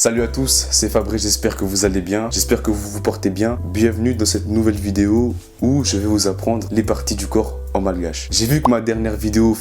Salut à tous, c'est Fabrice, j'espère que vous allez bien, j'espère que vous vous portez bien. Bienvenue dans cette nouvelle vidéo où je vais vous apprendre les parties du corps en malgache. J'ai vu que ma dernière vidéo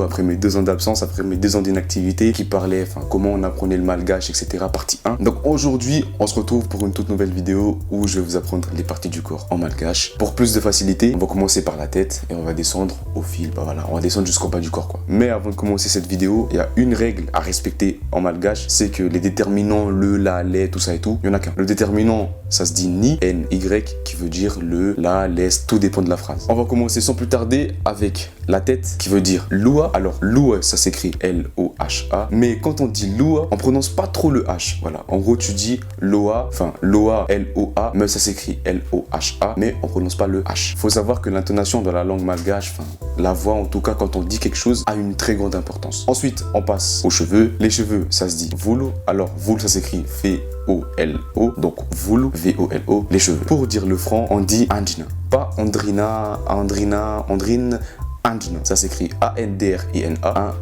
après mes 2 ans d'absence, après mes 2 ans d'inactivité, qui parlait comment on apprenait le malgache, etc. partie 1. Donc aujourd'hui, on se retrouve pour une toute nouvelle vidéo où je vais vous apprendre les parties du corps en malgache. Pour plus de facilité, on va commencer par la tête et on va descendre au fil, on va descendre jusqu'au bas du corps quoi. Mais avant de commencer cette vidéo, il y a une règle à respecter en malgache, c'est que les déterminants, le, la, les, tout ça et tout, il y en a qu'un. Le déterminant, ça se dit ni, N-Y, qui veut dire le, la, les, tout dépend de la phrase. On va commencer sans plus tarder avec la tête, qui veut dire lua. Alors lua, ça s'écrit L-O-H-A, mais quand on dit lua, on prononce pas trop le H. Voilà, en gros tu dis loa, loa, L-O-A, mais ça s'écrit L-O-H-A, mais on prononce pas le H. Faut savoir que l'intonation dans la langue malgache, la voix en tout cas quand on dit quelque chose, a une très grande importance. Ensuite, on passe aux cheveux. Les cheveux, ça se dit vulu. Alors vulu, ça s'écrit V-O-L-O, donc vulu, V-O-L-O, les cheveux. Pour dire le front, on dit andrina. Pas andrina, andrina, andrine, andrina. Ça s'écrit A-N-D-R-I-N-A,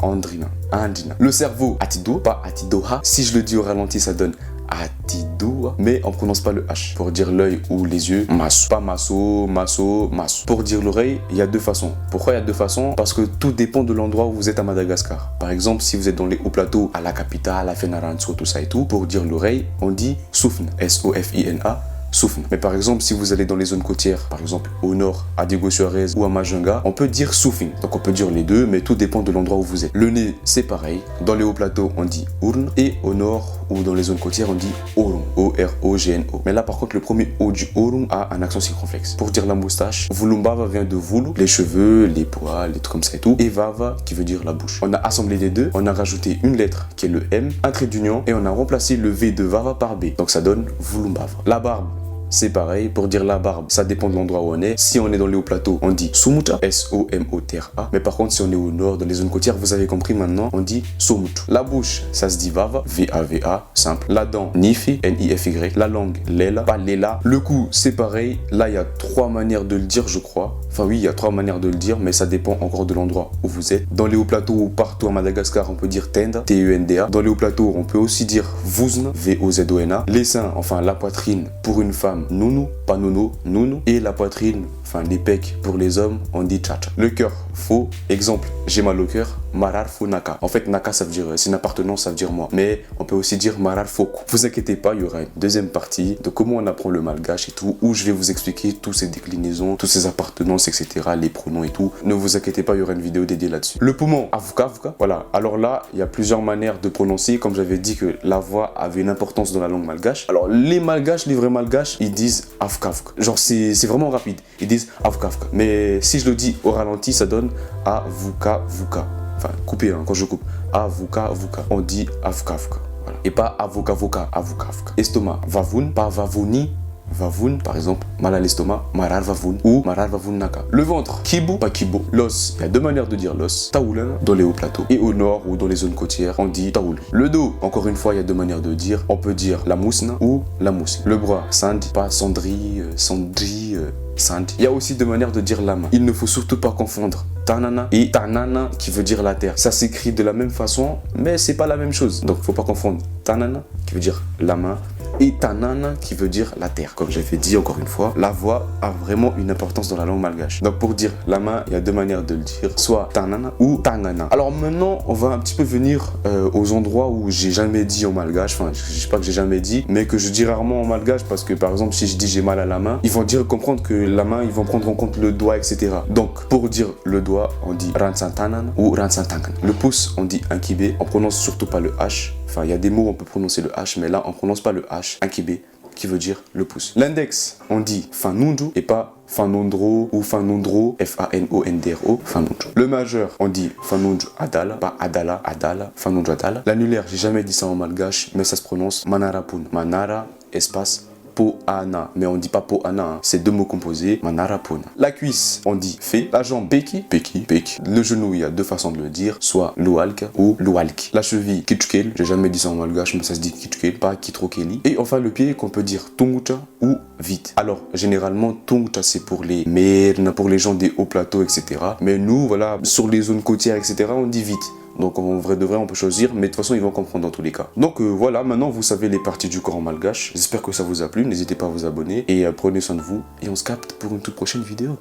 andrina, andrina. Le cerveau, atido, pas atidoha. Si je le dis au ralenti, ça donne atidoa, mais on prononce pas le H. Pour dire l'œil ou les yeux, maso. Pas maso, maso, maso. Pour dire l'oreille, il y a 2 façons. Pourquoi il y a 2 façons? Parce que tout dépend de l'endroit où vous êtes à Madagascar. Par exemple, si vous êtes dans les hauts plateaux, à la capitale, à Fenaranso, tout ça et tout, pour dire l'oreille, on dit soufn, S-O-F-I-N-A. Soufn. Mais par exemple, si vous allez dans les zones côtières, par exemple au nord, à Diego Suarez ou à Majunga, on peut dire soufn. Donc on peut dire les deux, mais tout dépend de l'endroit où vous êtes. Le nez, c'est pareil. Dans les hauts plateaux, on dit urn. Et au nord ou dans les zones côtières, on dit orung. O-R-O-G-N-O. Mais là, par contre, le premier O du orung a un accent circonflexe. Pour dire la moustache, vulumbava vient de vulu, les cheveux, les poils, les trucs comme ça et tout. Et vava, qui veut dire la bouche. On a assemblé les deux, on a rajouté une lettre qui est le M, un trait d'union, et on a remplacé le V de vava par B. Donc ça donne vulumbava. La barbe, c'est pareil, pour dire la barbe, ça dépend de l'endroit où on est. Si on est dans les hauts plateaux, on dit sumuta, S-O-M-O-T-R-A. Mais par contre, si on est au nord, dans les zones côtières, vous avez compris maintenant, on dit somutu. La bouche, ça se dit vava, V-A-V-A, simple. La dent, nifi, N-I-F-Y. La langue, lela, pas lela. Le cou, c'est pareil. Là, il y a 3 manières de le dire, je crois. Enfin oui, il y a 3 manières de le dire, mais ça dépend encore de l'endroit où vous êtes. Dans les hauts plateaux ou partout à Madagascar, on peut dire tenda, T-E-N-D-A. Dans les hauts plateaux, on peut aussi dire vuzna, V-O-Z-O-N-A. Les seins, enfin la poitrine, pour une femme, nounou, pas nounou, nounou. Et la poitrine, les pecs pour les hommes, on dit tcha-tcha. Le cœur, faux. Exemple, j'ai mal au cœur, marar fo naka. En fait, naka, ça veut dire, c'est une appartenance, ça veut dire moi. Mais on peut aussi dire marar foku. Vous inquiétez pas, il y aura une deuxième partie de comment on apprend le malgache et tout, où je vais vous expliquer toutes ces déclinaisons, toutes ces appartenances, etc., les pronoms et tout. Ne vous inquiétez pas, il y aura une vidéo dédiée là-dessus. Le poumon, avuka, avuka. Voilà. Alors là, il y a plusieurs manières de prononcer. Comme j'avais dit que la voix avait une importance dans la langue malgache. Alors, les malgaches, les vrais malgaches, ils disent avuka, avuka. Genre, c'est vraiment rapide. Ils disent avuka, avuka. Mais si je le dis au ralenti, ça donne avuka, vuka. Enfin, coupé, quand je coupe. Avuka, avuka. On dit avuka, avuka. Voilà. Et pas avoka, voka, avuka, avuka. Estomac, vavoun, pas vavouni. Vavoun, par exemple, mal à l'estomac, marar vavoun ou marar vavoun naka. Le ventre, kibu, pas kibu. L'os, il y a 2 manières de dire l'os. Taoulin, dans les hauts plateaux. Et au nord ou dans les zones côtières, on dit taoul. Le dos, encore une fois, il y a 2 manières de dire. On peut dire la mousna ou la mousse. Le bras, sand, pas sandri, sandri, sand. Il y a aussi 2 manières de dire la main. Il ne faut surtout pas confondre tanana et tanana qui veut dire la terre. Ça s'écrit de la même façon, mais c'est pas la même chose. Donc, faut pas confondre tanana qui veut dire la main et tanana qui veut dire la terre. Comme j'avais dit encore une fois, la voix a vraiment une importance dans la langue malgache. Donc pour dire la main, il y a 2 manières de le dire, soit tanana ou tanana. Alors maintenant, on va un petit peu venir aux endroits où j'ai jamais dit en malgache, je sais pas que j'ai jamais dit, mais que je dis rarement en malgache parce que par exemple, si je dis j'ai mal à la main, ils vont comprendre que la main, ils vont prendre en compte le doigt, etc. Donc pour dire le doigt, on dit ransantanana ou ransantangan. Le pouce, on dit inkibé, on prononce surtout pas le H. Enfin, il y a des mots où on peut prononcer le H, mais là, on prononce pas le H, inkibé, qui veut dire le pouce. L'index, on dit fanundu et pas fanondro ou fanondro, F-A-N-O-N-D-R-O, fanundru. Le majeur, on dit fanundru adala, pas adala, adala, fanundru adala. L'annulaire, j'ai jamais dit ça en malgache, mais ça se prononce manarapun. Manara, espace, poana, mais on dit pas poana, c'est 2 mots composés, manarapuna. La cuisse, on dit fait. La jambe, peki, peki, peki. Le genou, il y a 2 façons de le dire, soit lualka ou lualki. La cheville, kitchkel, j'ai jamais dit ça en malgache, mais ça se dit kitchkel, pas kitrokeli. Et enfin le pied, qu'on peut dire tunguta ou vite. Alors, généralement, tunguta, c'est pour les mernes, pour les gens des hauts plateaux, etc. Mais nous, voilà, sur les zones côtières, etc., on dit vite. Donc en vrai de vrai, on peut choisir, mais de toute façon, ils vont comprendre dans tous les cas. Donc voilà, maintenant vous savez les parties du corps en malgache. J'espère que ça vous a plu. N'hésitez pas à vous abonner et prenez soin de vous. Et on se capte pour une toute prochaine vidéo.